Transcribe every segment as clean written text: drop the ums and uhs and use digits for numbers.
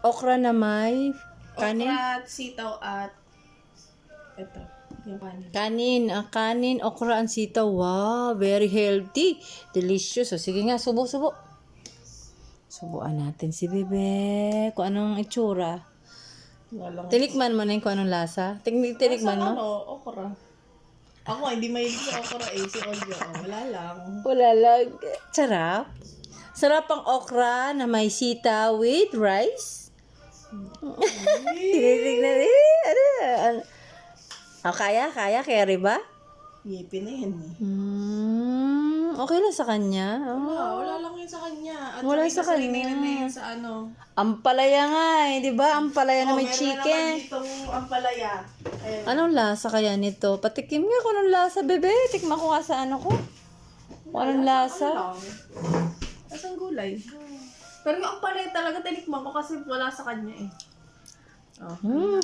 okra na may kanin. Okra, sitaw at ito, yung kanin. Kanin, okra, and sitaw. Wow, very healthy. Delicious. O, sige nga, subo. Subuan natin si Bebe. Kung anong itsura. Walang Tinikman mo na yung kung anong lasa? Tinikman mo? Okra. Ako, hindi mahilig sa okra eh. Si Olga, wala lang. Wala lang. Sarap. Sarap ang okra na may sitaw with rice. Tinitignan ano? Kaya, carry ba? Ngipin na yan eh. Okay lang sa kanya. Wala lang yun sa kanya. At Wala sa sanay kanya. na yan sa ano. Ampalaya nga eh, di ba? Ampalaya na may Meron chicken. naman ditong ampalaya. Ayan. Anong lasa kaya nito? Patikim nga kung anong lasa, bebe. Tikman ko nga sa ano ko. Kung anong lasa. Asang gulay. Pero yung ampalaya talaga tinikman ko kasi wala sa kanya eh.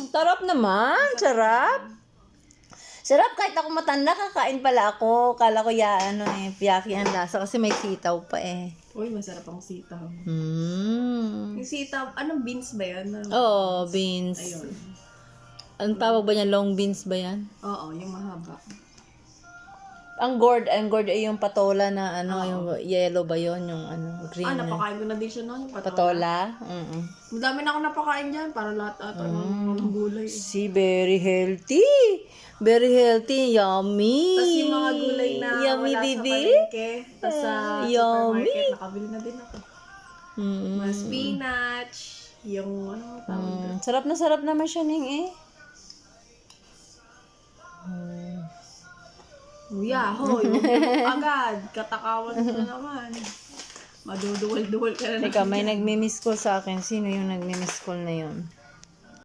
Sarap naman. Sarap. Sarap kahit ako matanda, kakain pala ako. Kala ko piyaki ang lasa kasi may sitaw pa eh. Uy, masarap ang sitaw. Mm. Yung sitaw, anong beans ba yan? Oo, beans. Ayun. Anong tawag ba yan? Long beans ba yan? Oo, yung mahaba. Ang gourd ay yung patola na yung yellow ba yun? Yung green na. Napakain ko na din siya noon, yung Patola? Madami na ako napakain dyan para lahat ng gulay. Si very healthy. Very healthy. Yummy. Tapos yung mga gulay na yummy, wala baby. sa palengke, tapos sa Yummy. supermarket, nakabili na din ako. Mga spinach, yung tawag doon. Sarap naman siya, Ning eh. Yahoy, huwag mo agad. Katakawan ko na naman. Maduduwal-duwal ka na Teka, may nagmi-miss call sa akin. Sino yung nagmi-miss call na yun?